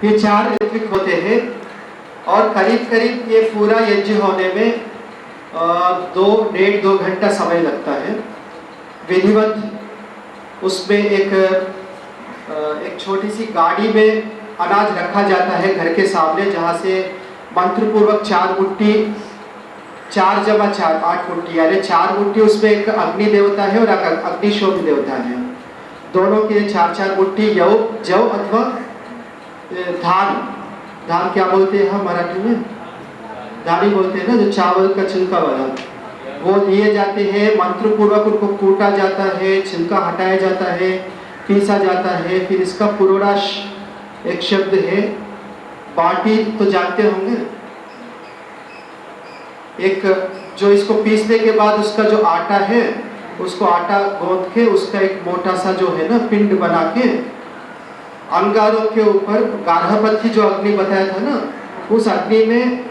ये 4 ऋत्विक होते हैं और करीब करीब ये पूरा यज्ञ होने में 2 घंटा समय लगता है। विधिवत उसमें एक छोटी सी गाड़ी में अनाज रखा जाता है घर के सामने, जहाँ से मंत्रपूर्वक 4 मुट्ठी, 4 जमा 4 8 मुट्ठी, यानी 4 मुट्ठी उसमें एक अग्नि देवता है और एक अग्निशोम देवता है। दोनों के 4-4 मुट्ठी जौ अथवा धान क्या बोलते हैं हम मराठी में, धानी बोलते हैं ना, जो चावल का छिलका वाला, वो लिए जाते हैं। मंत्र पूर्वक उनको कूटा जाता है, छिलका हटाया जाता है, पीसा जाता है। फिर इसका पुरोडाश एक शब्द है, बाटी तो जानते होंगे, एक जो इसको पीसने के बाद उसका जो आटा है, उसको आटा गूंथ के उसका एक मोटा सा जो है ना पिंड बना के अंगारों के ऊपर, गार्हपत्य जो अग्नि बताया था ना, उस अग्नि में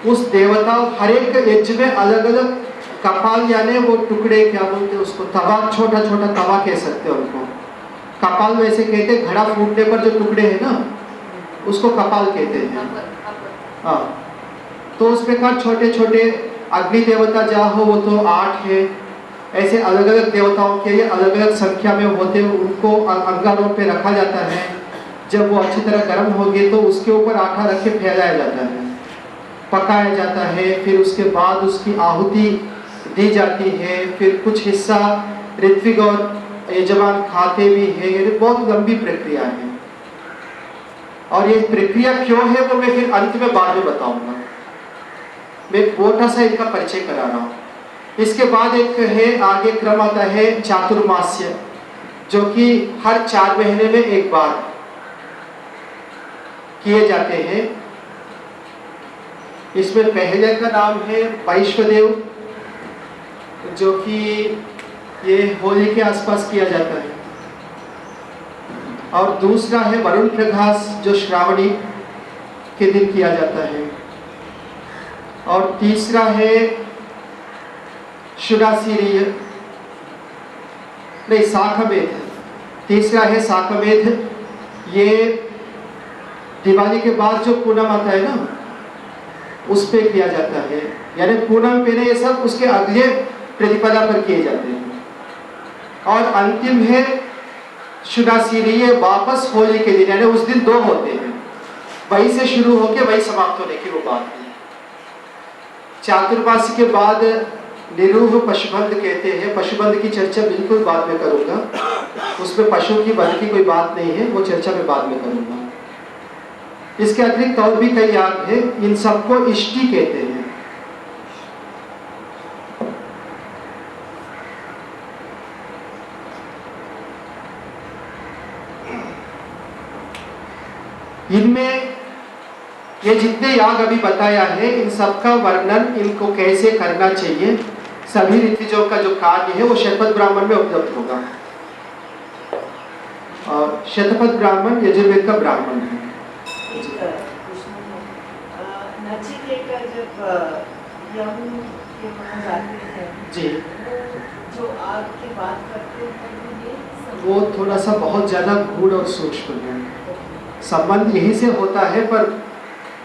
उस देवता हर एक यज्ञ में अलग अलग कपाल, यानी वो टुकड़े क्या बोलते हैं उसको, तवा, छोटा छोटा तवा कह सकते हैं उनको। कपाल वैसे कहते हैं, घड़ा फूटने पर जो टुकड़े हैं ना उसको कपाल कहते हैं। हाँ, तो उस प्रकार छोटे छोटे अग्नि देवता जहाँ हो वो तो 8 है। ऐसे अलग अलग देवताओं के लिए अलग अलग संख्या में होते हैं, उनको अंगारों पे रखा जाता है। जब वो अच्छी तरह गर्म होगी तो उसके ऊपर आटा रख के फैलाया जाता है, पकाया जाता है। फिर उसके बाद उसकी आहुति दी जाती है। फिर कुछ हिस्सा ऋत्विक और यजमान खाते भी है। ये बहुत लंबी प्रक्रिया है और ये प्रक्रिया क्यों है वो मैं फिर अंत में बाद में बताऊंगा। मैं मोटा सा इनका परिचय करा रहा हूँ। इसके बाद एक है, आगे क्रम आता है चातुर्मास्य, जो कि हर 4 महीने में एक बार किए जाते हैं। इसमें पहले का नाम है वैश्वदेव, जो कि ये होली के आसपास किया जाता है। और दूसरा है वरुण प्रघास, जो श्रावणी के दिन किया जाता है। और तीसरा है शुरासीरीय, नहीं साखमेध, तीसरा है साखमेध। ये दिवाली के बाद जो पूनम आता है ना उस पे किया जाता है, यानी पूनम पे ये सब उसके अगले प्रतिपदा पर किए जाते हैं। और अंतिम है शुरासीरीय, वापस होली के दिन, यानी उस दिन 2 होते हैं, वहीं से शुरू होके वहीं समाप्त होने की वो बात है। चातुर्मासी के बाद निरूह पशुबंध कहते हैं। पशुबंध की चर्चा बिल्कुल बाद में करूंगा, उसमें पशु की बंध की कोई बात नहीं है, वो चर्चा में बाद में करूंगा। इसके अतिरिक्त और भी कई याग है, इन सबको इष्टि कहते हैं। इनमें ये जितने याग अभी बताया है, इन सबका वर्णन, इनको कैसे करना चाहिए, सभी ऋत्विजों का जो कार्य है वो शतपथ ब्राह्मण में उपलब्ध होगा। और शतपथ ब्राह्मण यजुर्वेद का ब्राह्मण है। नचिकेता जब यम के वहाँ जाते हैं जी, जो आग की बात करते हैं, वो थोड़ा सा बहुत ज्यादा गूढ़ और सूक्ष्म है। संबंध यही से होता है पर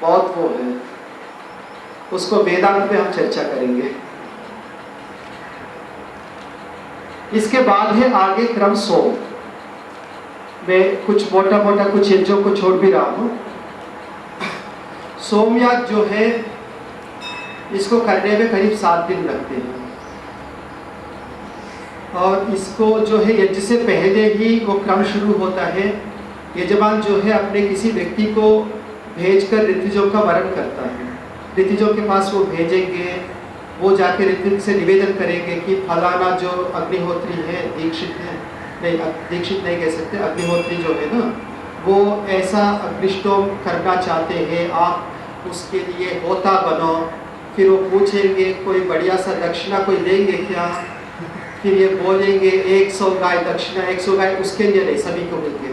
बहुत वो है, उसको वेदांत में हम चर्चा करेंगे। इसके बाद है आगे क्रम सोम। मैं कुछ मोटा मोटा कुछ यज्ञों को छोड़ भी रहा हूँ। सोमयाग जो है, इसको करने में करीब 7 दिन लगते हैं। और इसको जो है यज्ञ से पहले ही वो क्रम शुरू होता है। यजमान जो है अपने किसी व्यक्ति को भेजकर ऋत्विजों का वरण करता है। ऋत्विजों के पास वो भेजेंगे, वो जाके ऋत्विज से निवेदन करेंगे कि फलाना जो अग्निहोत्री है, दीक्षित है, नहीं दीक्षित नहीं कह सकते, अग्निहोत्री जो है ना, वो ऐसा अग्निष्टोम करना चाहते हैं, आप उसके लिए होता बनो। फिर वो पूछेंगे कोई बढ़िया सा दक्षिणा कोई देंगे क्या, फिर ये बोलेंगे 100 गाय दक्षिणा। 100 गाय उसके लिए नहीं, सभी को मिलके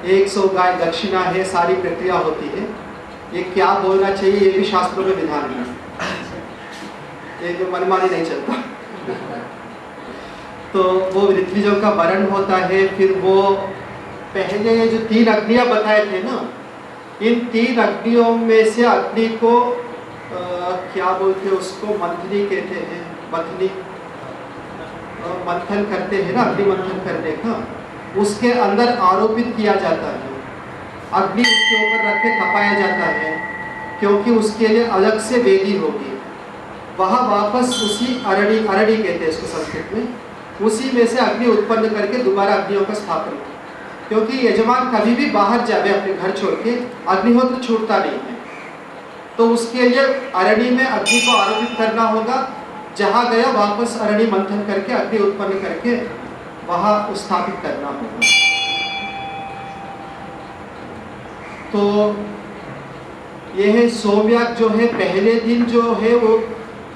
100 गाय दक्षिणा है। सारी प्रक्रिया होती है। ये क्या बोलना चाहिए ये भी शास्त्रों में विधान है, ये जो मनमानी नहीं चलता। तो वो ऋत्विजों का वरण होता है। फिर वो पहले ये जो 3 अग्नियां बताए थे ना, इन 3 अग्नियों में से अग्नि को क्या बोलते हैं उसको, मंथनी कहते हैं, मथनी, मंथन करते हैं ना, अग्नि मंथन करने का, उसके अंदर आरोपित किया जाता है, अग्नि उसके ऊपर रख के तपाया जाता है, क्योंकि उसके लिए अलग से वेदी होगी। वहाँ वापस उसी अरणी कहते हैं इसको संस्कृत में, उसी में से अग्नि उत्पन्न करके दोबारा अग्नियों का स्थापन, क्योंकि यजमान कभी भी बाहर जावे अपने घर छोड़ के, अग्निहोत्र छूटता नहीं है, तो उसके लिए अरणी में अग्नि को आरोपित करना होगा। जहाँ गया वापस अरणी मंथन करके अग्नि उत्पन्न करके वहाँ स्थापित करना होगा। तो यह सोमयाग जो है, पहले दिन जो है वो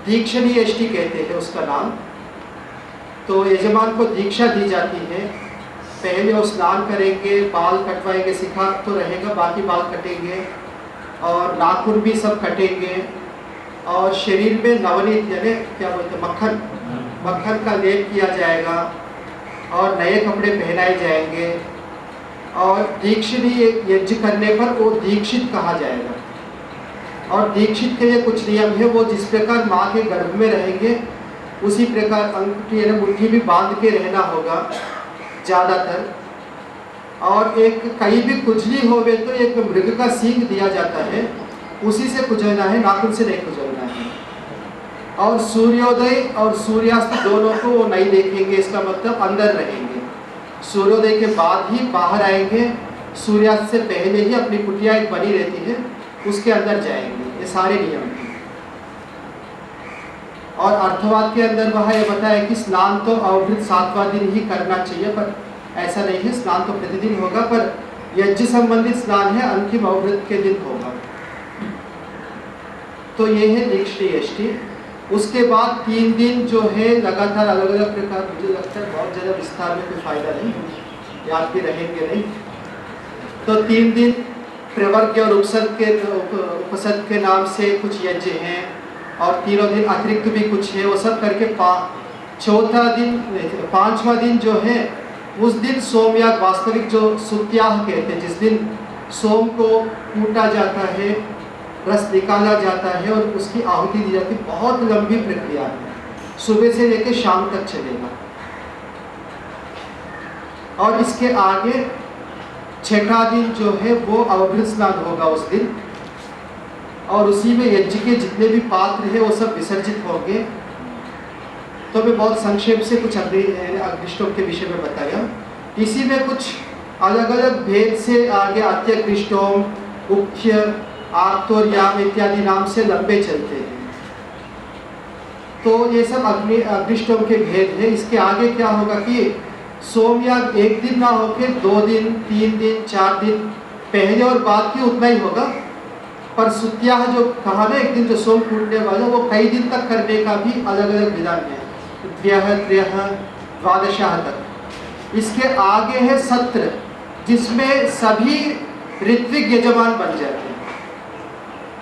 दीक्षणी यष्टि कहते हैं उसका नाम। तो यजमान को दीक्षा दी जाती है, पहले वो स्नान करेंगे, बाल कटवाएंगे, सिखा तो रहेगा, बाकी बाल कटेंगे और नाखून भी सब कटेंगे, और शरीर में नवनीत यानी क्या बोलते हैं, मक्खन का लेप किया जाएगा और नए कपड़े पहनाए जाएंगे, और दीक्षिणी यज्ञ करने पर वो दीक्षित कहा जाएगा। और दीक्षित के लिए कुछ नियम है, वो जिस प्रकार माँ के गर्भ में रहेंगे उसी प्रकार अंगूठी यानी मुट्ठी भी बांध के रहना होगा ज़्यादातर, और एक कहीं भी खुजली हो गए तो एक मृग का सींग दिया जाता है, उसी से खुजलना है, नाखून से नहीं खुजलना है। और सूर्योदय और सूर्यास्त दोनों को वो नहीं देखेंगे, इसका मतलब अंदर रहेंगे, सूर्योदय के बाद ही बाहर आएंगे, सूर्यास्त से पहले ही अपनी कुटिया एक बनी रहती है उसके अंदर जाएंगे। ये सारे नियम हैं। और अर्थवाद के अंदर वह ये बताया कि स्नान तो अवभृत 7वां दिन ही करना चाहिए, पर ऐसा नहीं है, स्नान तो प्रतिदिन होगा, पर यज्ञ संबंधित स्नान है अंतिम अवभृत के दिन होगा। तो ये है दीक्षणी यष्टि। उसके बाद 3 दिन जो है लगातार अलग अलग प्रकार, मुझे लगता है बहुत ज़्यादा विस्तार में कोई फायदा नहीं, याद भी रहेंगे नहीं। तो 3 दिन प्रवर्ग और उपसद के नाम से कुछ यज्ञ हैं, और तीनों दिन अतिरिक्त भी कुछ है, वो सब करके 5वां दिन जो है उस दिन सोमयाग, वास्तविक जो सुत्याह कहते हैं, जिस दिन सोम को कूटा जाता है, रस निकाला जाता है और उसकी आहुति दी जाती है। बहुत लंबी प्रक्रिया है, सुबह से लेकर शाम तक चलेगा। और इसके आगे 6वां दिन जो है वो अवभृत स्नान होगा उस दिन, और उसी में यज्ञ के जितने भी पात्र हैं वो सब विसर्जित होंगे। तो मैं बहुत संक्षेप से कुछ अग्निष्टोम के विषय में बताया। इसी में कुछ अलग अलग भेद से आगे अत्यग्निष्टोम, मुख्य, आर्तोर, याम इत्यादि नाम से लंबे चलते हैं। तो ये सब अग्निष्टोम के भेद है। इसके आगे क्या होगा कि सोमयाग एक दिन ना होके 2 दिन, 3 दिन, 4 दिन, पहले और बाद की उतना ही होगा। पर सुत्याह जो कहा ना, एक दिन जो सोम टूटने वाला, वो कई दिन तक करने का भी अलग अलग विधान है, 12 तक। इसके आगे है सत्र, जिसमें सभी ऋत्विक यजमान बन जाते हैं।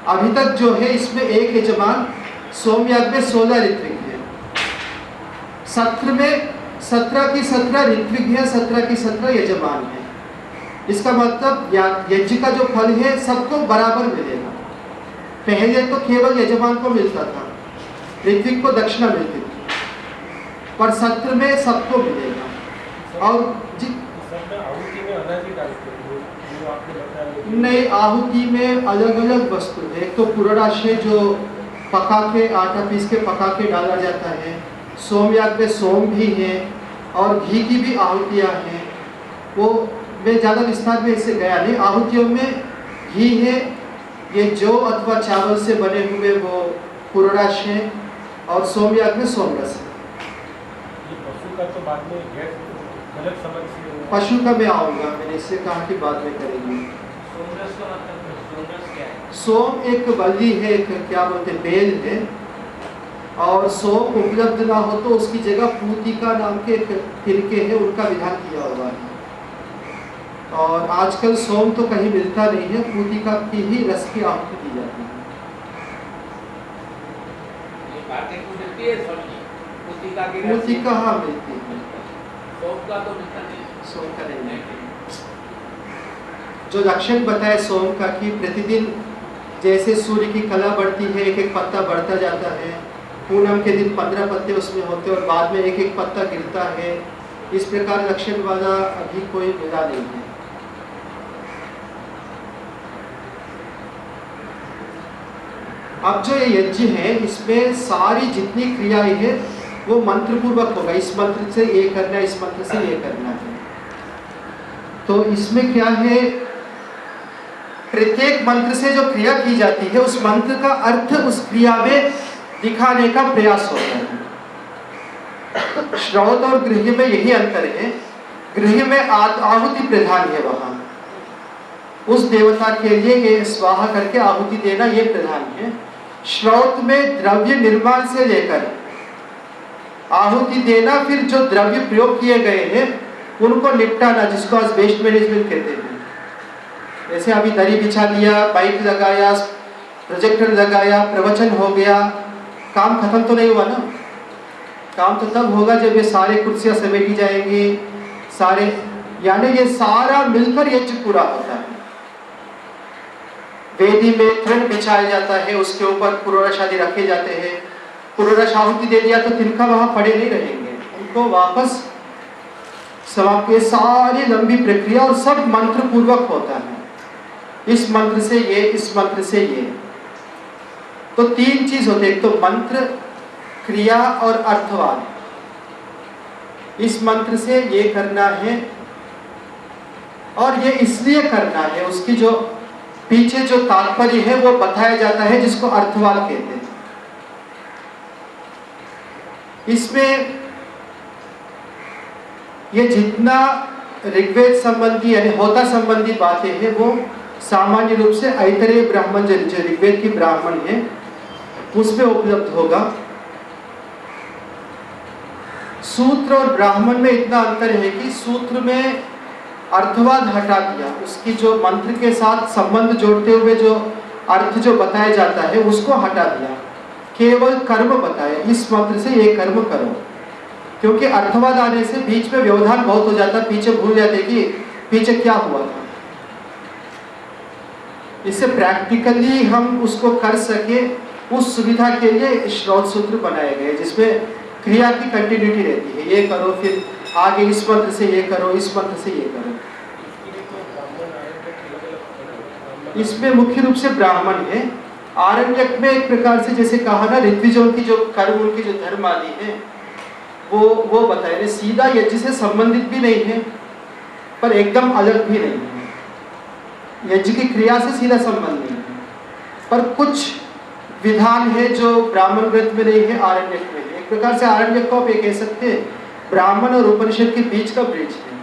अभी तक जो है इसमें एक यजमान, सोमयाग में 16 ऋत्विक है, सत्र में 17 की 17 ऋत्विक है, 17 की 17 यजमान है। इसका मतलब यज्ञ का जो फल है सबको बराबर मिलेगा। पहले तो केवल यजमान को मिलता था, ऋत्विक को दक्षिणा मिलती थी, पर सत्र में सबको मिलेगा। और नहीं, आहुति में अलग अलग वस्तु है। एक तो पुरणाशय जो पका के, आटा पीस के पका के डाला जाता है। सोमयाग में सोम भी है और घी की भी आहुतियाँ हैं। वो मैं ज़्यादा विस्तार में इससे गया नहीं। आहुतियों में घी है, ये जौ अथवा चावल से बने हुए वो पुरणाशय, और सोमयाग में सोमरस है। पशु का तो बाद में गलत समझ से, पशु का मैं आऊँगा, मैंने इससे कहा कि बाद में करेंगे। सोमरस का मतलब सोमरस क्या है? सोम एक बल्ली है, एक क्या बोलते हैं, बेल है, और सोम उपलब्ध ना हो तो उसकी जगह पूतिका नाम के तिनके हैं, उनका विधान किया हुआ है। और आजकल सोम तो कहीं मिलता नहीं है, पूतिका की ही रस की आहुति दी जाती है। ये बातें को मिलती है सब्जी, पूतिका की रस? पूतिका हाँ मिलती है, सोम का तो मिलता नहीं। सोम का नहीं। जो लक्षण बताए सोम का कि प्रतिदिन जैसे सूर्य की कला बढ़ती है, एक एक पत्ता बढ़ता जाता है, पूनम के दिन 15 पत्ते उसमें होते और बाद में एक एक पत्ता गिरता है, इस प्रकार लक्षण वाला अभी कोई मिला नहीं है। अब जो ये यज्ञ है इसमें सारी जितनी क्रियाएं हैं वो मंत्र पूर्वक होगा, इस मंत्र से ये करना है, इस मंत्र से ये करना है। तो इसमें क्या है, प्रत्येक मंत्र से जो क्रिया की जाती है उस मंत्र का अर्थ उस क्रिया में दिखाने का प्रयास होता है। श्रौत और गृह्य में यही अंतर है। गृह्य में आहुति प्रधान है, वहां उस देवता के लिए ये स्वाहा करके आहुति देना ये प्रधान है। श्रौत में द्रव्य निर्माण से लेकर आहुति देना, फिर जो द्रव्य प्रयोग किए गए हैं उनको निपटाना, जिसको आज वेस्ट मैनेजमेंट कहते हैं। जैसे अभी दरी बिछा दिया, बाइक लगाया, प्रोजेक्टर लगाया, प्रवचन हो गया, काम खत्म तो नहीं हुआ ना। काम तो तब होगा जब ये सारे कुर्सियां समेटी जाएंगी, सारे, यानी ये सारा मिलकर यज्ञ पूरा होता है। वेदी में तृण बिछाया जाता है, उसके ऊपर पुरोरस आदि रखे जाते हैं। पुरोरस आहुति दे दिया तो तिनका वहां पड़े नहीं रहेंगे, उनको वापस समाप्त। ये सारी लंबी प्रक्रिया और सब मंत्र पूर्वक होता है। इस मंत्र से ये, इस मंत्र से ये। तो तीन चीज होते हैं, एक तो मंत्र, क्रिया और अर्थवाद। इस मंत्र से ये करना है और ये इसलिए करना है, उसकी जो पीछे जो तात्पर्य है वो बताया जाता है, जिसको अर्थवाद कहते हैं। इसमें ये जितना ऋग्वेद संबंधी यानी होता संबंधी बातें हैं वो सामान्य रूप से ऐतरेय ब्राह्मण, जो ऋग्वेद की ब्राह्मण है उसमें उपलब्ध होगा। सूत्र और ब्राह्मण में इतना अंतर है कि सूत्र में अर्थवाद हटा दिया, उसकी जो मंत्र के साथ संबंध जोड़ते हुए जो अर्थ जो बताया जाता है उसको हटा दिया, केवल कर्म बताया, इस मंत्र से ये कर्म करो। क्योंकि अर्थवाद आने से बीच में व्यवधान बहुत हो जाता, पीछे भूल जाते कि पीछे क्या हुआ था। इससे प्रैक्टिकली हम उसको कर सके, उस सुविधा के लिए श्रौत सूत्र बनाए गए, जिसमें क्रिया की कंटिन्यूटी रहती है। ये करो, फिर आगे इस मंत्र से ये करो, इस मंत्र से ये करो। इसमें मुख्य रूप से ब्राह्मण है। आरण्यक में एक प्रकार से जैसे कहा ना, ऋत्विजों की जो कर्म, उनकी जो धर्म आदि है वो बताए। सीधा यज्ञ से संबंधित भी नहीं है पर एकदम अलग भी नहीं है। यज्ञ की क्रिया से सीधा संबंध नहीं है, पर कुछ विधान है जो ब्राह्मण ग्रंथ में नहीं है, आरण्यक में है। एक प्रकार से आरण्यक को आप ये कह सकते हैं ब्राह्मण और उपनिषद के बीच का ब्रिज है।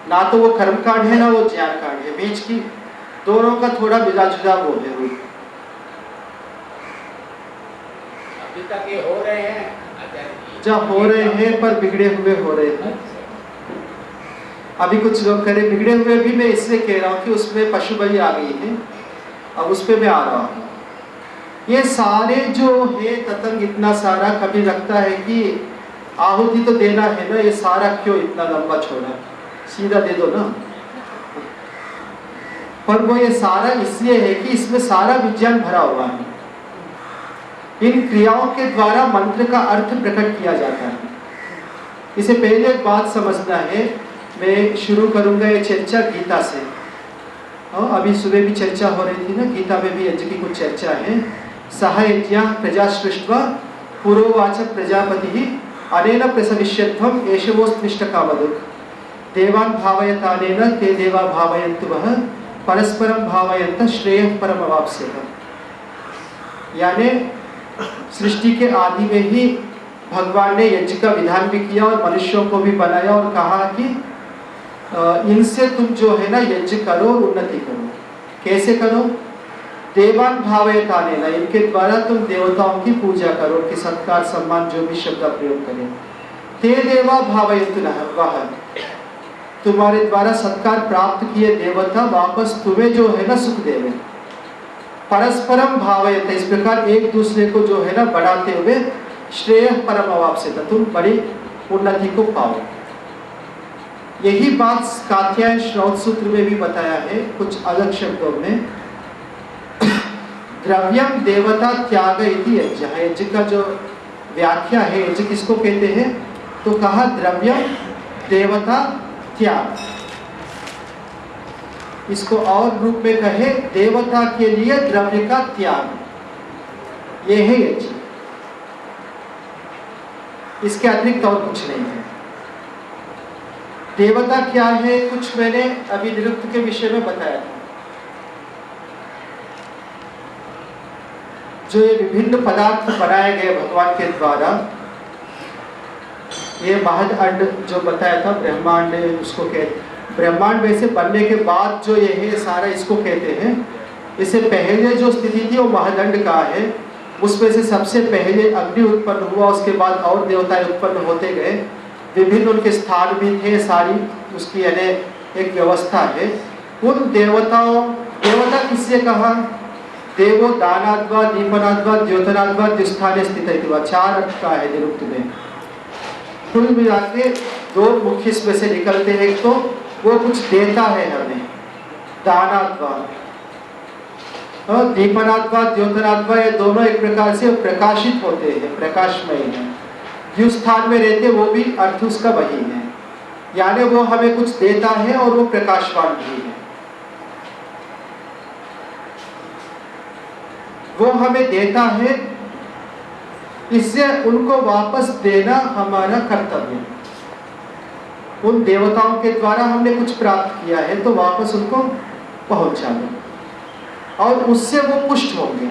ना तो वो कर्मकांड है, ना वो ज्ञान कांड है, बीच की दोनों का थोड़ा मिला जुला वो है रूप। अभी तक ये हो रहे हैं जब हो रहे हैं पर बिगड़े हुए हो रहे हैं। अभी कुछ लोग करें बिगड़े हुए भी, मैं इसलिए कह रहा हूँ कि उसमें पशु बलि आ गई है, अब उस पर मैं आ रहा हूँ। ये सारे जो है ततंग, इतना सारा, कभी लगता है कि आहुति तो देना है ना, ये सारा क्यों इतना लंबा छोड़ा, सीधा दे दो ना। पर वो ये सारा इसलिए है कि इसमें सारा विज्ञान भरा हुआ है। इन क्रियाओं के द्वारा मंत्र का अर्थ प्रकट किया जाता है। इसे पहले एक बात समझना है, मैं शुरू करूंगा ये चर्चा गीता से। अभी सुबह भी चर्चा हो रही थी ना, गीता में भी यज्ञ की कुछ चर्चा है। सह यज्ञ प्रजा सृष्ट्वा पुरोवाच प्रजापति अनेन प्रसविष्यत्वं एषवोस्मिष्ट कामधुक् देवान् भावयतानेन ते देवा भावयन्तु वः परस्परम भावयन्त श्रेयः परम अवाप्स्यत। यानी सृष्टि के आदि में ही भगवान ने यज्ञ का विधान भी किया और मनुष्यों को भी बनाया और कहा कि इनसे तुम जो है ना यज्ञ करो, उन्नति करो। कैसे करो? देवान भावयतानेन, इनके द्वारा तुम देवताओं की पूजा करो, कि सत्कार सम्मान जो भी शब्द प्रयोग करें। ते देवा भावयन्तु वः, तुम्हारे द्वारा सत्कार प्राप्त किए देवता वापस तुम्हें जो है ना सुख देवे। परस्परम भावयते, इस प्रकार एक दूसरे को जो है ना बढ़ाते हुए श्रेय परम अवाप्स्यत, तुम बड़ी उन्नति को पाओ। यही बात कात्यायन श्रौत सूत्र में भी बताया है कुछ अलग शब्दों में। द्रव्यम देवता त्याग इति यज्ञ, यज्ञ का जो व्याख्या है, यज्ञ किसको कहते हैं, तो कहा द्रव्यम देवता त्याग। इसको और रूप में कहे देवता के लिए द्रव्य का त्याग, ये है यज्ञ। इसके अतिरिक्त और कुछ नहीं है। देवता क्या है, कुछ मैंने अभी निरुक्त के विषय में बताया था। जो ये विभिन्न पदार्थ बनाए गए भगवान के द्वारा, ये महद अंड जो बताया था ब्रह्मांड, उसको कहते ब्रह्मांड वैसे बनने के बाद जो ये है सारा इसको कहते हैं। इससे पहले जो स्थिति थी वो महदंड का है, उसमें से सबसे पहले अग्नि उत्पन्न हुआ, उसके बाद और देवताएं उत्पन्न होते गए, विभिन्न उनके स्थान भी थे, सारी उसकी यानी एक व्यवस्था है। उन देवताओं, देवता किससे कहा, देवो दानाद्वा दीपनाद्वा द्योतनाद्वा द्युस्थाने स्थित है, 4 अर्थ का है निरुक्त में। कुल मिला के 2 मुख्य इसमें से निकलते हैं। एक तो वो कुछ देता है हमें, दानाद्वा, और दीपनाद्वा द्योतनाद्वा, ये दोनों एक प्रकार से प्रकाशित होते हैं, प्रकाशमय हैं। जिस स्थान में रहते वो भी अर्थ उसका वही है, यानी वो हमें कुछ देता है और वो प्रकाशवान भी है। वो हमें देता है, इससे उनको वापस देना हमारा कर्तव्य है। उन देवताओं के द्वारा हमने कुछ प्राप्त किया है तो वापस उनको पहुंचा दो, और उससे वो पुष्ट होंगे।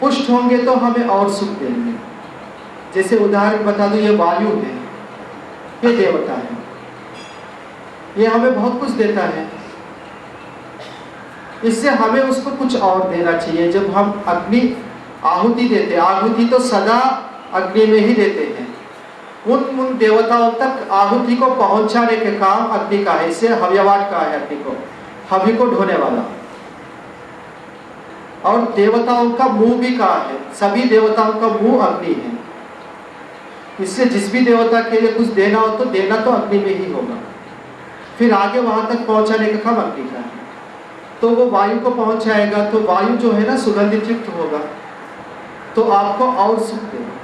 पुष्ट होंगे तो हमें और सुख देंगे। जैसे उदाहरण बता दो, ये वायु है, ये देवता है, ये हमें बहुत कुछ देता है, इससे हमें उसको कुछ और देना चाहिए। जब हम अग्नि आहुति देते, आहुति तो सदा अग्नि में ही देते हैं, उन देवताओं तक आहुति को पहुंचाने के काम अग्नि का है। इससे हव्यवाट का है, अग्नि को, हवि को ढोने वाला। और देवताओं का मुंह भी कहा है, सभी देवताओं का मुंह अग्नि है। इससे जिस भी देवता के लिए कुछ देना हो तो देना तो अग्नि में ही होगा, फिर आगे वहां तक पहुंचाने का काम अग्नि का है। तो वो वायु को पहुंचाएगा, तो वायु जो है ना सुगंधित युक्त होगा, तो आपको और सुख देगा।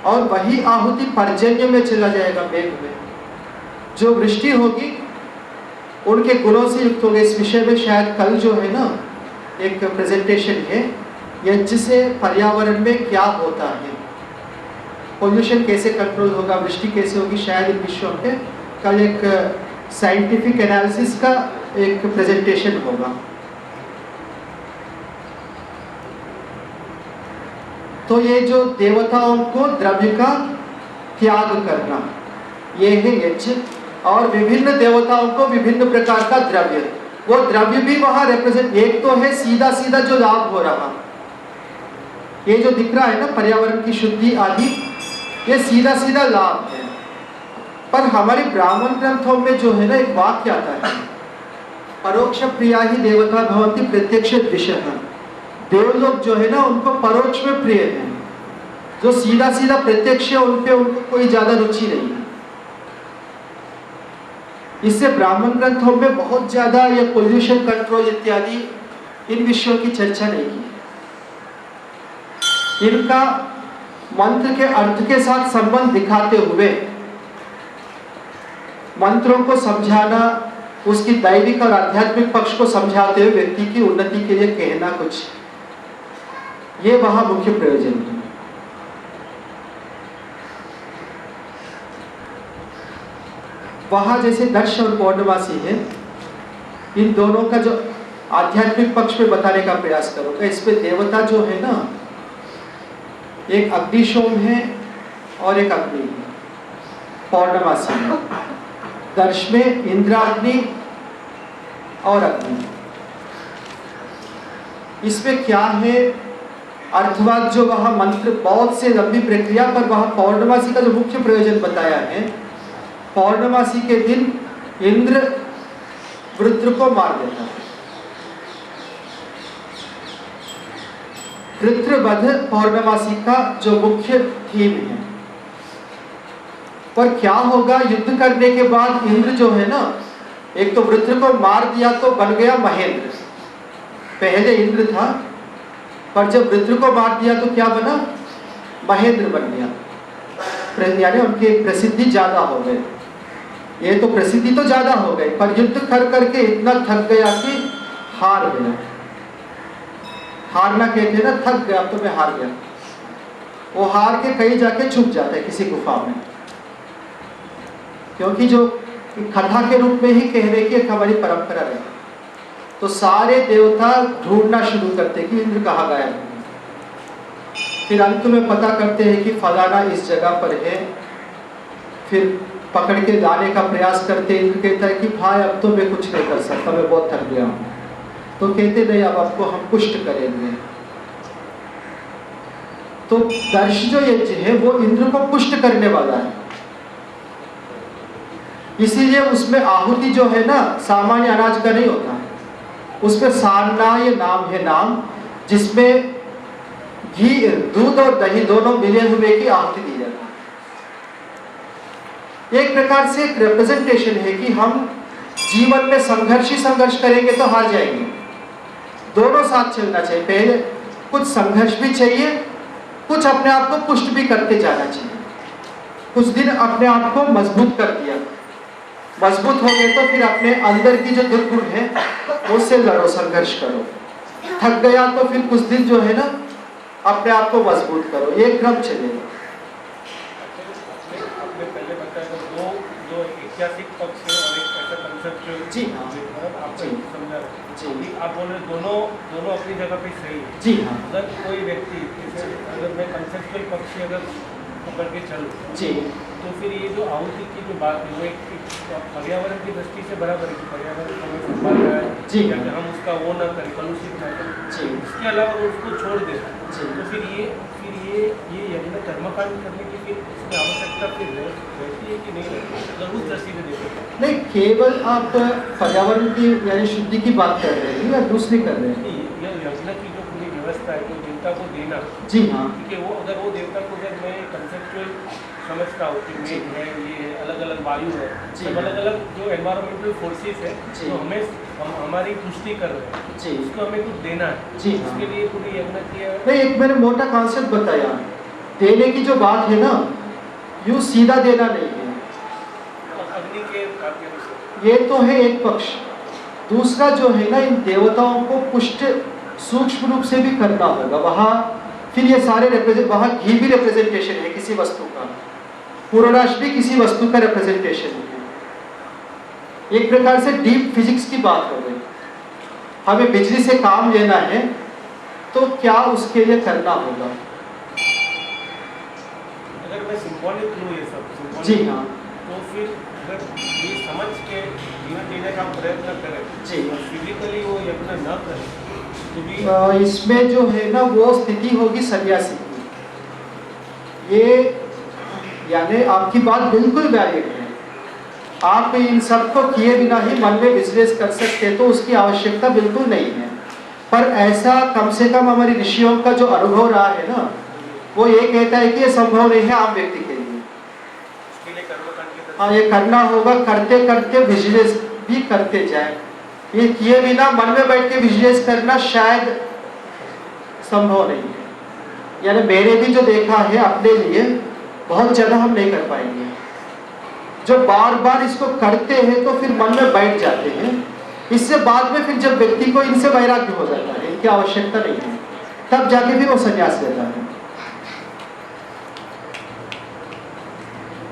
और वही आहुति पर्जन्य में चला जाएगा, मेघ में जो वृष्टि होगी उनके गुणों से युक्त होंगे। इस विषय में शायद कल जो है ना एक प्रेजेंटेशन है, यज्ञ से पर्यावरण में क्या होता है, पोल्यूशन कैसे कंट्रोल होगा, वृष्टि कैसे होगी, शायद इन विषयों पे कल एक साइंटिफिक एनालिसिस का एक प्रेजेंटेशन होगा। तो ये जो देवताओं को द्रव्य का त्याग करना, ये है यज्ञ। और विभिन्न देवताओं को विभिन्न प्रकार का द्रव्य, वो द्रव्य भी वहां रिप्रेजेंट, एक तो है सीधा सीधा जो लाभ हो रहा, ये जो दिख रहा है ना पर्यावरण की शुद्धि आदि, ये सीधा सीधा लाभ है। पर हमारे ब्राह्मण ग्रंथों में जो है ना एक वाक्य आता है, परोक्ष प्रिया ही देवता भवन्ति प्रत्यक्ष द्विषः। देवलोक जो है ना उनको परोक्ष में प्रिय है, जो सीधा सीधा प्रत्यक्ष है उनको कोई ज्यादा रुचि नहीं है। इससे ब्राह्मण ग्रंथों में बहुत ज्यादा ये पोल्यूशन कंट्रोल इत्यादि इन विषयों की चर्चा नहीं की। इनका मंत्र के अर्थ के साथ संबंध दिखाते हुए मंत्रों को समझाना, उसकी दैविक और आध्यात्मिक पक्ष को समझाते हुए व्यक्ति की उन्नति के लिए कहना कुछ, ये वहां मुख्य प्रयोजन है। वहां जैसे दर्श और पौर्णमासी है, इन दोनों का जो आध्यात्मिक पक्ष में बताने का प्रयास करूंगा। इसमें देवता जो है ना, एक अग्निशोम है और एक अग्नि है, पौर्णमासी में। दर्श में इंद्राग्नि और अग्नि। इसमें क्या है अर्थवाद, जो वहां मंत्र बहुत से लंबी प्रक्रिया पर वहां पौर्णमासी का जो मुख्य प्रयोजन बताया है, पौर्णमासी के दिन इंद्र वृत्र को मार देता है। वृत्रवध पौर्णमासी का जो मुख्य थीम है। पर क्या होगा, युद्ध करने के बाद इंद्र जो है ना, एक तो वृत्र को मार दिया तो बन गया महेंद्र। पहले इंद्र था, पर जब वृत्र को मार दिया तो क्या बना, महेंद्र बन गया। यानी उनकी प्रसिद्धि ज्यादा हो गई। ये तो प्रसिद्धि तो ज्यादा हो गई, पर युद्ध कर करके इतना थक गया कि हार गया। हारना कहते हैं ना, थक गया तो मैं हार गया। वो हार के कहीं जाके छुप जाता है किसी गुफा में, क्योंकि जो कथा के रूप में ही कहने की एक हमारी परंपरा है। तो सारे देवता ढूंढना शुरू करते कि इंद्र कहाँ गया है। फिर अंत में पता करते हैं कि फलाना इस जगह पर है। फिर पकड़ के लाने का प्रयास करते, इंद्र कहता है कि भाई अब तो मैं कुछ नहीं कर सकता, मैं बहुत थक गया हूँ। तो कहते नहीं, अब आपको हम पुष्ट करेंगे। तो दर्श जो यज्ञ है वो इंद्र को पुष्ट करने वाला है, इसीलिए उसमें आहुति जो है ना सामान्य अनाज का नहीं होता, उसमें सारना ये नाम है, नाम जिसमें घी, दूध और दही दोनों मिले हुए की आहुति दी जाती है। एक प्रकार से एक रिप्रेजेंटेशन है कि हम जीवन में संघर्ष ही संघर्ष करेंगे तो हार जाएंगे। दोनों साथ चलना चाहिए, पहले कुछ संघर्ष भी चाहिए, कुछ अपने आप को पुष्ट भी करते जाना चाहिए। कुछ दिन अपने आप को मजबूत कर दिया, मजबूत हो गए तो फिर अपने अंदर की जो दुर्गुण है उससे लड़ो, संघर्ष करो। थक गया तो फिर कुछ दिन जो है ना अपने आप को मजबूत करो, ये क्रम चलेगा। आपने पहले बताया दो ऐतिहासिक पक्ष है और एक ऐसा कंसेप्चुअल। जी हाँ, आपने समझा जी, आप बोल रहे दोनों अपनी जगह पे सही है। जी हाँ, अगर कोई व्यक्ति, अगर मैं कंसेप्चुअल पक्ष से अगर पकड़ के चलूँ जी, तो फिर ये जो आहुति की जो बात है वो एक पर्यावरण की दृष्टि से बराबर है कि पर्यावरण को हमें संभाल रहा है, जी, या कि हम उसका वो ना करें, कलुषित ना करें। जी, इसके अलावा वो उसको छोड़ दें, जी। तो फिर ये यज्ञ कर्मकांड करने की फिर इसमें आवश्यकता फिर रहती है कि नहीं रहती, अगर उस दृष्टि से देखें। नहीं, केवल आप पर्यावरण की यानी शुद्धि की बात कर रहे हैं या दूसरी कर रहे हैं? ये यज्ञ की जो पूरी व्यवस्था है, तो देवता को देना, जी हाँ, क्योंकि वो अगर वो देवता को अगर मैं कंसेप्चुअल समझता हूँ कि मेघ है, ये है, अलग अलग वायु है, सब अलग अलग जो एनवायरमेंटल फोर्सेस है तो हमें हमारी पुष्टि कर रहे हैं, जी, उसको हमें कुछ देना है। जी हाँ। उसके लिए पूरी यज्ञ किया है। नहीं, एक मैंने मोटा कॉन्सेप्ट बताया, देने की जो बात है ना, यूं सीधा देना नहीं है, अग्नि के माध्यम से। ये तो है एक पक्ष। दूसरा जो है ना, इन देवताओं को पुष्ट सूक्ष्म रूप से भी करना होगा। वहाँ फिर ये सारे वहाँ घी भी रिप्रेजेंटेशन है किसी वस्तु का, पूर्णाश भी किसी वस्तु का रिप्रेजेंटेशन है। एक प्रकार से डीप फिजिक्स की बात हो गई। हमें बिजली से काम लेना है तो क्या उसके लिए करना होगा? अगर मैं सिंबॉलिक लूँ ये सब symbolic, जी हाँ, तो फिर अगर ये समझ के जीवन जीने का प्रयत्न करें, जी, फिजिकली वो यज्ञ न करें तो भी इसमें जो है ना वो स्थिति होगी सन्यासी की। ये यानी आपकी बात बिल्कुल वैलिड है। आप इन सबको किए बिना ही मन में बिजनेस कर सकते, तो उसकी आवश्यकता बिल्कुल नहीं है। पर ऐसा कम से कम हमारी ऋषियों का जो अनुभव रहा है ना, वो ये कहता है कि ये संभव नहीं है आम व्यक्ति के लिए। इसके लिए कर्मकांड की हाँ, ये करना होगा, करते करते बिजनेस भी करते जाए। ये किए बिना मन में बैठ के बिजनेस करना शायद संभव नहीं है। यानी मैंने भी जो देखा है अपने लिए, बहुत ज़्यादा हम नहीं कर पाएंगे। जो बार बार इसको करते हैं तो फिर मन में बैठ जाते हैं। इससे बाद में फिर जब व्यक्ति को इनसे वैराग्य हो जाता है, इनकी आवश्यकता नहीं है, तब जाके फिर वो संन्यास लेता है।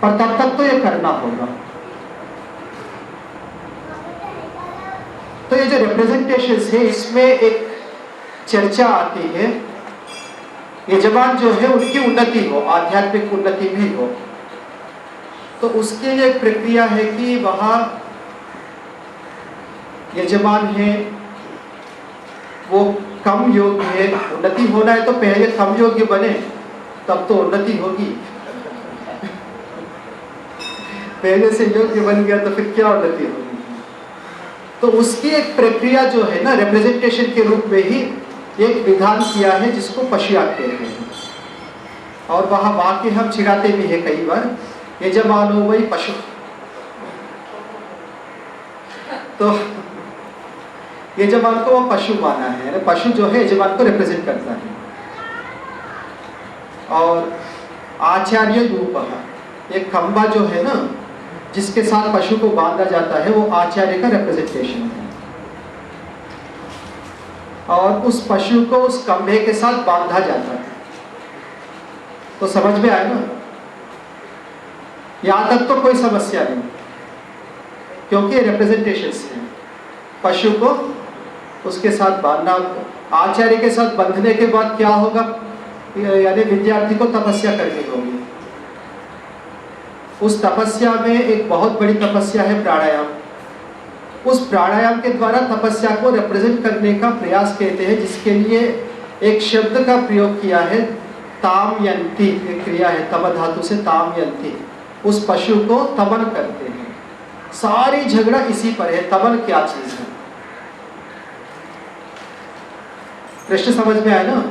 पर तब तक तो ये करना होगा। तो ये जो रिप्रेजेंटेशंस है, इसमें एक चर्चा आती है, यजमान जो है उनकी उन्नति हो, आध्यात्मिक उन्नति भी हो। तो उसके लिए एक प्रक्रिया है कि वहाँ यजमान है वो कम योग्य है, उन्नति होना है तो पहले कम योग्य बने, तब तो उन्नति होगी। पहले से योग्य बन गया तो फिर क्या उन्नति होगी? तो उसकी एक प्रक्रिया जो है ना, रिप्रेजेंटेशन के रूप में ही एक विधान किया है जिसको पश्यात कहते हैं। और वहाँ वाक्य हम छिड़ाते भी हैं कई बार यजमानो वही पशु। तो यजमान को वो पशु माना है, यानी पशु जो है यजमान को रिप्रेजेंट करता है। और आचार्य रूप, एक खंबा जो है ना जिसके साथ पशु को बांधा जाता है, वो आचार्य का रिप्रेजेंटेशन है। और उस पशु को उस खंभे के साथ बांधा जाता है। तो समझ में आया ना? यहां तक तो कोई समस्या नहीं, क्योंकि रिप्रेजेंटेशन है। पशु को उसके साथ बांधना, आचार्य के साथ बंधने के बाद क्या होगा, यानी विद्यार्थी को तपस्या करनी होगी। उस तपस्या में एक बहुत बड़ी तपस्या है प्राणायाम। उस प्राणायाम के द्वारा तपस्या को रिप्रेजेंट करने का प्रयास कहते हैं, जिसके लिए एक शब्द का प्रयोग किया है, तामयंती। एक क्रिया है तम धातु से, तामयंती। उस पशु को तमन करते हैं। सारी झगड़ा इसी पर है, तमन क्या चीज है। प्रश्न समझ में आया ना?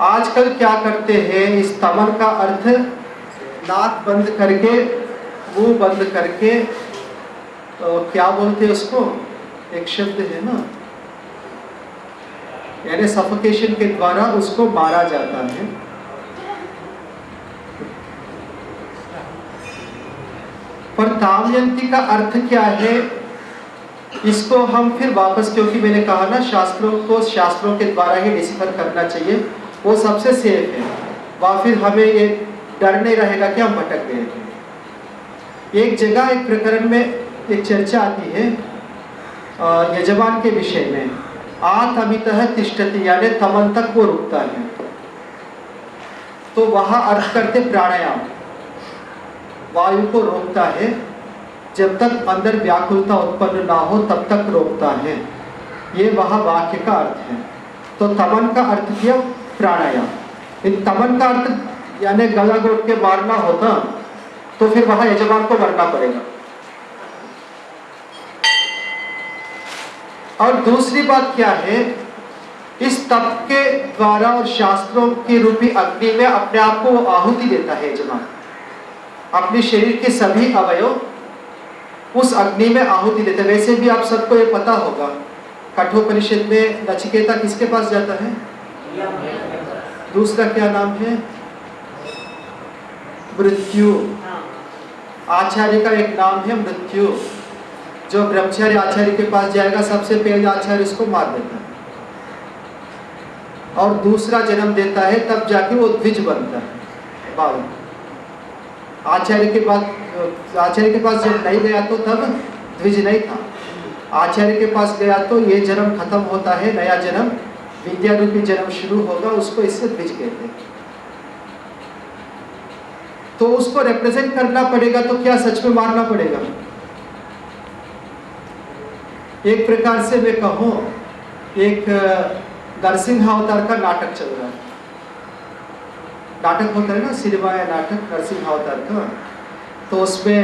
आजकल क्या करते हैं, इस तमन का अर्थ नाक बंद करके, मुंह बंद करके, तो क्या बोलते हैं उसको, एक शब्द है ना, यानी सफोकेशन के द्वारा उसको मारा जाता है। पर तामयंती का अर्थ क्या है, इसको हम फिर वापस, क्योंकि मैंने कहा ना शास्त्रों के द्वारा ही डिसिफर करना चाहिए, वो सबसे सेफ है। वह फिर हमें ये डर नहीं रहेगा कि हम भटक गए थे। एक जगह एक प्रकरण में एक चर्चा आती है यजमान के विषय में, आतमितः तिष्ठति, यानी तमन तक वो रुकता है। तो वहाँ अर्थ करते प्राणायाम, वायु को रोकता है, जब तक अंदर व्याकुलता उत्पन्न ना हो तब तक रोकता है। ये वहाँ वाक्य का अर्थ है। तो तमन का अर्थ किया प्राणायाम। इन तमन का अर्थ यानी गला घोट के मारना होता तो फिर वहाँ यजमान को मरना पड़ेगा। और दूसरी बात क्या है, इस तप के द्वारा और शास्त्रों की रूपी अग्नि में अपने आप को आहुति देता है यजमान। अपने शरीर के सभी अवयव उस अग्नि में आहुति देते हैं। वैसे भी आप सबको ये पता होगा, कठोपनिषद में नचिकेता किसके पास जाता है, दूसरा क्या नाम है, मृत्यु। आचार्य का एक नाम है मृत्यु। जो ब्रह्मचारी आचार्य के पास जाएगा, सबसे पहले आचार्य उसको मार देता है और दूसरा जन्म देता है, तब जाके वो द्विज बनता है। बाल आचार्य के पास जब नहीं गया तो तब द्विज नहीं था। आचार्य के पास गया तो ये जन्म खत्म होता है, नया जन्म विद्या रूपी जन्म शुरू होगा, उसको इससे द्विज कहते हैं। तो उसको रिप्रेजेंट करना पड़ेगा, तो क्या सच में मारना पड़ेगा? एक प्रकार से मैं कहूँ, एक नरसिंह अवतार का नाटक चल रहा है। नाटक होता है ना, सिनेमा या नाटक नरसिंह अवतार का। तो उसमें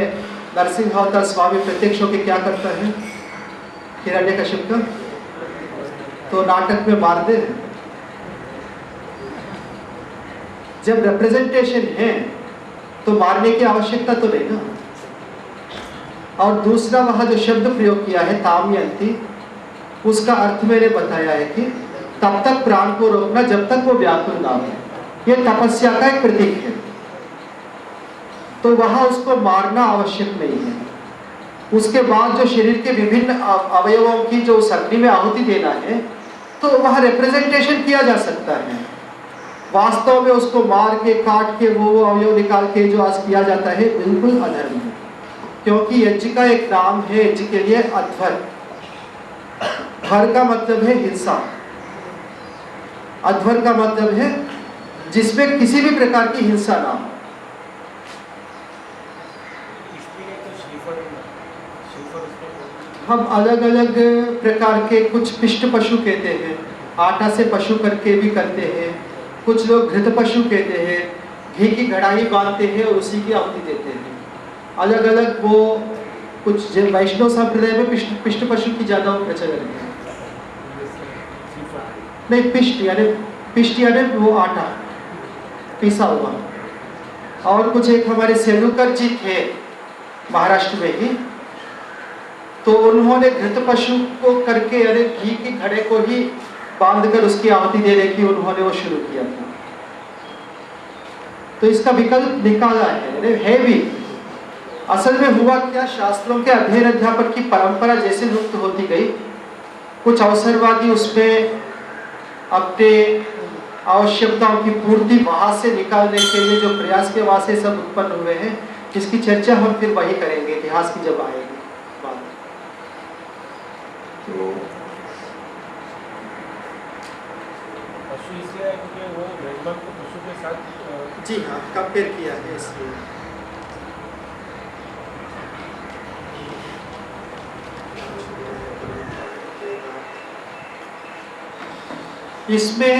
नरसिंह अवतार स्वामी प्रत्यक्ष होकर क्या करता है, हिरण्यकश्यप का तो नाटक में मार दे। जब रिप्रेजेंटेशन है तो मारने की आवश्यकता तो नहीं ना। और दूसरा वहाँ जो शब्द प्रयोग किया है तामयंती, उसका अर्थ मैंने बताया है कि तब तक प्राण को रोकना जब तक वो व्याकुल ना हो। ये तपस्या का एक प्रतीक है। तो वहाँ उसको मारना आवश्यक नहीं है। उसके बाद जो शरीर के विभिन्न अवयवों की जो उस अग्नि में आहुति देना है, तो वहाँ रिप्रेजेंटेशन किया जा सकता है। वास्तव में उसको मार के काट के वो अवयव निकाल के जो आज किया जाता है, बिल्कुल अधर्म है। क्योंकि यज्ञ का एक नाम है यज्ञ के लिए अध्वर। ध्वर का मतलब है हिंसा, अध्वर का मतलब है जिसमें किसी भी प्रकार की हिंसा ना हो। हम अलग अलग प्रकार के कुछ पिष्ट पशु कहते हैं, आटा से पशु करके भी करते हैं। कुछ लोग घृत पशु कहते हैं, घी की घड़ाई बांधते हैं और उसी की आहुति देते हैं। अलग अलग वो कुछ वैष्णव संप्रदाय में पिष्ट पशु की ज़्यादा प्रचलन है। नहीं, पिष्ट यानी वो आटा पीसा हुआ, और कुछ एक हमारे सेलुकर जी थे महाराष्ट्र में ही, तो उन्होंने घृत पशु को करके यानी घी की घड़े को ही बांधकर उसकी आहुति देने की उन्होंने वो शुरू किया था। तो इसका विकल्प निकाला है भी। असल में हुआ क्या, शास्त्रों के अध्ययन अध्यापन की परंपरा जैसे लुप्त होती गई, कुछ अवसरवादी उसमें अपने आवश्यकताओं की पूर्ति वहां से निकालने के लिए जो प्रयास के वहां से सब उत्पन्न हुए हैं, इसकी चर्चा हम फिर वही करेंगे इतिहास की जब आएगी बात। तो पशु इसलिए है क्योंकि वो मेजबान को पशु के साथ जी हाँ कंपेयर किया है इसलिए। इसमें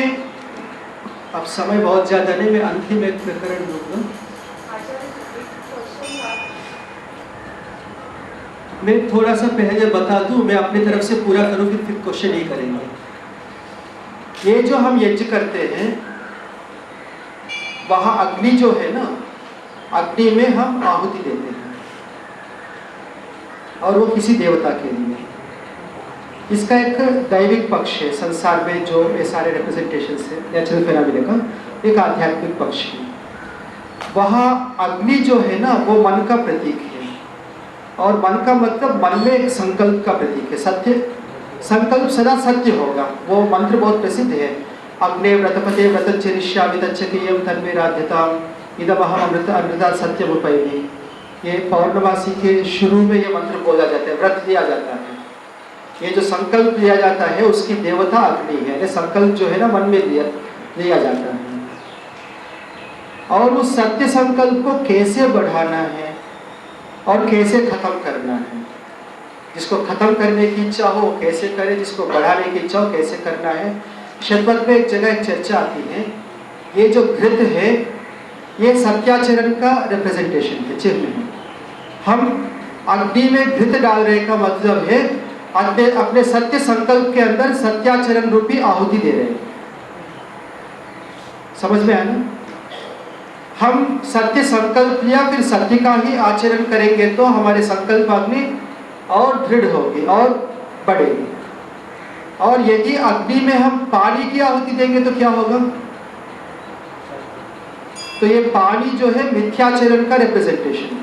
अब समय बहुत ज्यादा नहीं, मैं अंतिम एक प्रकरण दूंगा। मैं थोड़ा सा पहले बता दूं, मैं अपनी तरफ से पूरा करूं फिर क्वेश्चन नहीं करेंगे। ये जो हम यज्ञ करते हैं वहां अग्नि जो है ना, अग्नि में हम आहुति देते हैं और वो किसी देवता के लिए। इसका एक दैविक पक्ष है, संसार में जो ये सारे रिप्रेजेंटेशन है नेचुरल फिनोमेना का एक आध्यात्मिक पक्ष है। वहाँ अग्नि जो है ना वो मन का प्रतीक है, और मन का मतलब मन में एक संकल्प का प्रतीक है। सत्य संकल्प सदा सत्य होगा, वो मंत्र बहुत प्रसिद्ध है। अग्ने व्रतपते व्रतचरिष्यामि तच्चकेयं तन्मेराध्यताम् इदमहम् अमृतात् सत्यमुपैमि। ये पौर्णमासी के शुरू में ये मंत्र बोला जाता है, व्रत लिया जाता है। ये जो संकल्प लिया जाता है उसकी देवता अग्नि है। ये संकल्प जो है ना मन में लिया जाता है, और उस सत्य संकल्प को कैसे बढ़ाना है और कैसे खत्म करना है। जिसको खत्म करने की इच्छा हो कैसे करे, जिसको बढ़ाने की इच्छा हो कैसे करना है। शतपथ में एक जगह एक चर्चा आती है, ये जो घृत है ये सत्याचरण का रिप्रेजेंटेशन है, चिन्ह है। हम अग्नि में घृत डाल रहे का मतलब है अपने सत्य संकल्प के अंदर सत्याचरण रूपी आहुति दे रहे हैं। समझ में आया ना? हम सत्य संकल्प लिया फिर सत्य का ही आचरण करेंगे तो हमारे संकल्प अग्नि और दृढ़ होगी और बढ़ेगी। और यदि अग्नि में हम पानी की आहुति देंगे तो क्या होगा? तो ये पानी जो है मिथ्याचरण का रिप्रेजेंटेशन है।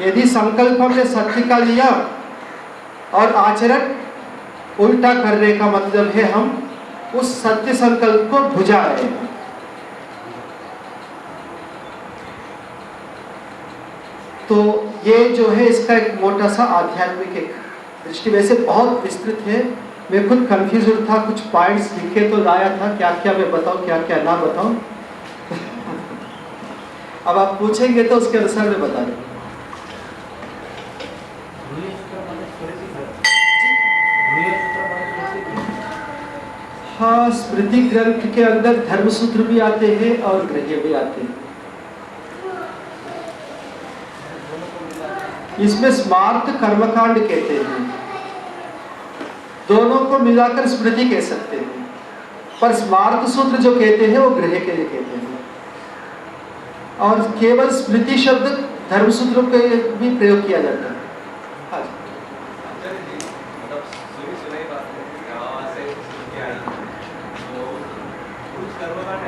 यदि संकल्प हमने सत्य का लिया और आचरण उल्टा करने का मतलब है हम उस सत्य संकल्प को बुझा रहे हैं। तो ये जो है इसका एक मोटा सा आध्यात्मिक एक दृष्टि, वैसे बहुत विस्तृत है। मैं खुद कंफ्यूज था, कुछ पॉइंट्स लिखे तो लाया था, क्या क्या मैं बताऊं क्या क्या ना बताऊं। अब आप पूछेंगे तो उसके अनुसार मैं बता दूंगा। हाँ, स्मृति ग्रंथ के अंदर धर्मसूत्र भी आते हैं और ग्रह्य भी आते हैं। इसमें स्मार्त कर्मकांड कहते हैं, दोनों को मिलाकर स्मृति कह सकते हैं, पर स्मार्त सूत्र जो कहते हैं वो ग्रह के लिए कहते हैं। और केवल स्मृति शब्द धर्मसूत्रों के भी प्रयोग किया जाता है। हाँ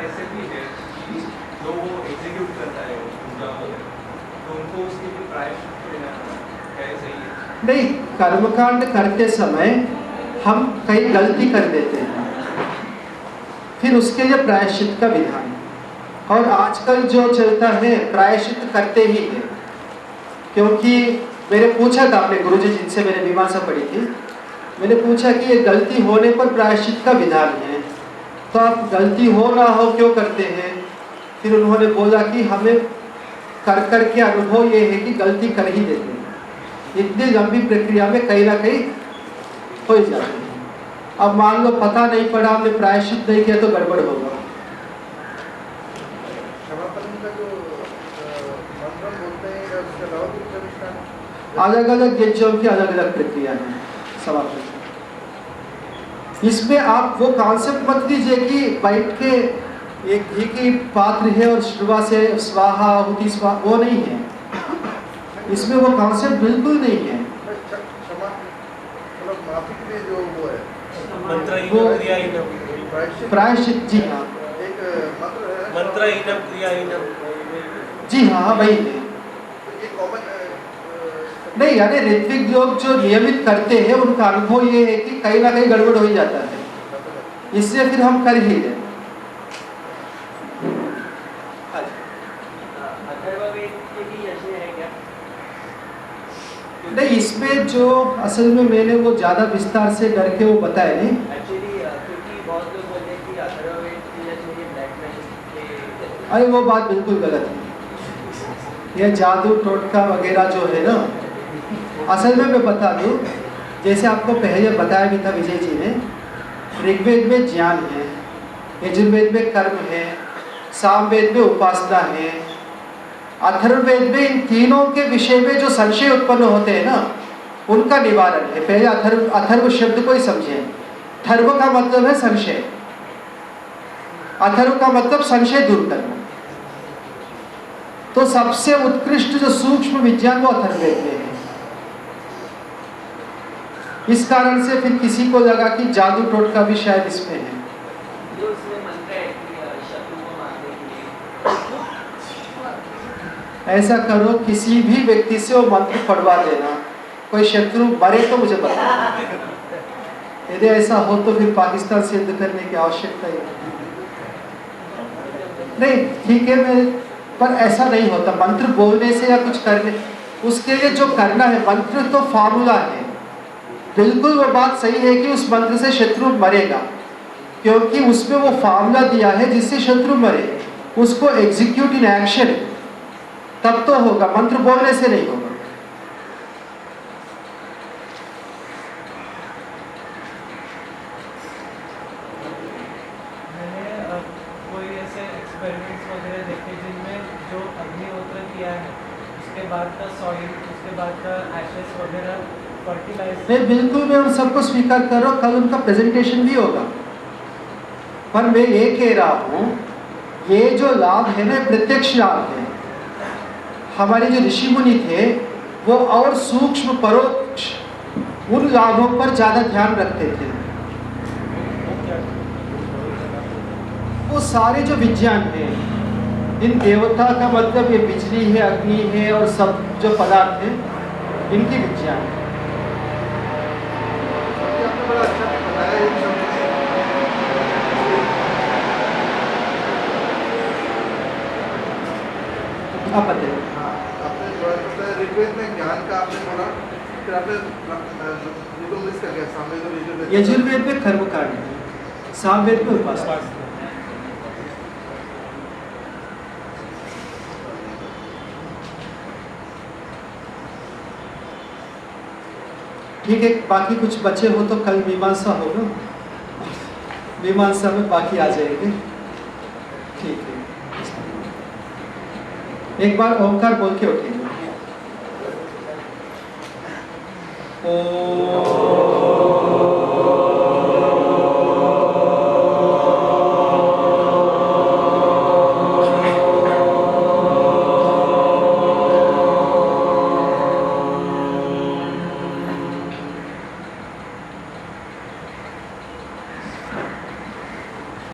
ऐसे भी है कि जो वो एग्जीक्यूट करता है तो उनको उसके लिए प्रायश्चित लेना है, सही है? नहीं, कर्मकांड करते समय हम कई गलती कर देते हैं, फिर उसके लिए प्रायश्चित का विधान। और आजकल जो चलता है प्रायश्चित करते ही है, क्योंकि मैंने पूछा था अपने गुरुजी जिनसे मैंने मीमांसा पढ़ी थी, मैंने पूछा कि ये गलती होने पर प्रायश्चित का विधान है, तो आप गलती हो ना हो क्यों करते हैं? फिर उन्होंने बोला कि हमें कर कर के अनुभव ये है कि गलती कर ही देते हैं। इतनी लंबी प्रक्रिया में कहीं ना कहीं हो ही जाती है। अब मान लो पता नहीं पड़ा, हमने प्रायश्चित नहीं किया तो गड़बड़ होगा। अलग अलग यज्ञों की अलग अलग प्रक्रिया है समापन। इसमें आप वो कॉन्सेप्ट मत लीजिए कि बैठ के एक घी की पात्र है और श्रुवा से स्वाहा आहुति स्वाहा, वो नहीं है इसमें, वो कॉन्सेप्ट बिल्कुल नहीं है। क्षमा मतलब माफी के लिए जो वो है मंत्रहीनम क्रियाहीनम, प्रायश्चित, जी हाँ, एक मंत्र है मंत्रहीनम क्रियाहीनम, जी हाँ, वही है। तो ये कॉमन नहीं, यानी ऋत्विक लोग जो नियमित करते हैं उनका अनुभव ये है कि कहीं ना कहीं गड़बड़ हो ही जाता है, इसलिए फिर हम कर ही रहे। अथर्ववेद के भी ऐसे है क्या? नहीं, इसमें जो असल में मैंने वो ज़्यादा विस्तार से करके वो बताया नहीं। एक्चुअली क्योंकि बहुत लोग बोलते हैं कि अथर्ववेद की जैसे ये ब्लैक मैजिक अरे वो बात बिल्कुल गलत है। ये जादू टोटका वगैरह जो है ना, असल में मैं बता दूँ, जैसे आपको पहले बताया भी था विजय जी ने, ऋग्वेद में ज्ञान है, यजुर्वेद में कर्म है, सामवेद में उपासना है, अथर्ववेद में इन तीनों के विषय में जो संशय उत्पन्न होते हैं ना, उनका निवारण है। पहले अथर्व शब्द को ही समझें। थर्व का मतलब है संशय, अथर्व का मतलब संशय दूर करना। तो सबसे उत्कृष्ट जो सूक्ष्म विज्ञान वो अथर्ववेद में है। इस कारण से फिर किसी को लगा कि जादू टोटका भी शायद इसमें है। जो उसमें मंत्र है कि शत्रु को मारने के लिए, ऐसा करो, किसी भी व्यक्ति से वो मंत्र पढ़वा देना, कोई शत्रु मरे तो मुझे बता। यदि ऐसा हो तो फिर पाकिस्तान से युद्ध करने की आवश्यकता ही नहीं। ठीक है, मैं पर ऐसा नहीं होता मंत्र बोलने से या कुछ करने, उसके लिए जो करना है, मंत्र तो फार्मूला है। बिल्कुल वो बात सही है कि उस मंत्र से शत्रु मरेगा, क्योंकि उसमें वो फार्मूला दिया है जिससे शत्रु मरे, उसको एग्जीक्यूट इन एक्शन तब तो होगा, मंत्र बोलने से नहीं होगा। मैंने कोई ऐसे एक्सपेरिमेंट्स वगैरह देखे जिनमें जो अग्निहोत्र किया है उसके बाद का सॉइल, उसके बाद का एशेस वगैरह फर्टिलाइज। मैं बिल्कुल, मैं उन सबको स्वीकार कर रहा हूँ, कल उनका प्रेजेंटेशन भी होगा। पर मैं ये कह रहा हूँ, ये जो लाभ है ना, प्रत्यक्ष लाभ है। हमारे जो ऋषि मुनि थे वो और सूक्ष्म परोक्ष उन लाभों पर ज़्यादा ध्यान रखते थे। वो सारे जो विज्ञान है, इन देवता का मतलब ये बिजली है, अग्नि है और सब जो पदार्थ है, इनकी विज्ञान है। आपने बड़ा अच्छा बताया इन सब आप बताइए। हाँ, आपने बड़ा बताया ऋग्वेद में ज्ञान का आपने बोला, फिर आपने बिल्कुल मिस कर गया सामवेद और यजुर्वेद। यजुर्वेद में कर्मकांड है, सामवेद में उपासना। ठीक है, बाकी कुछ बचे हो तो कल मीमांसा होगा, मीमांसा में बाकी आ जाएंगे। ठीक है, एक बार ओंकार बोल के उठेंगे। ओम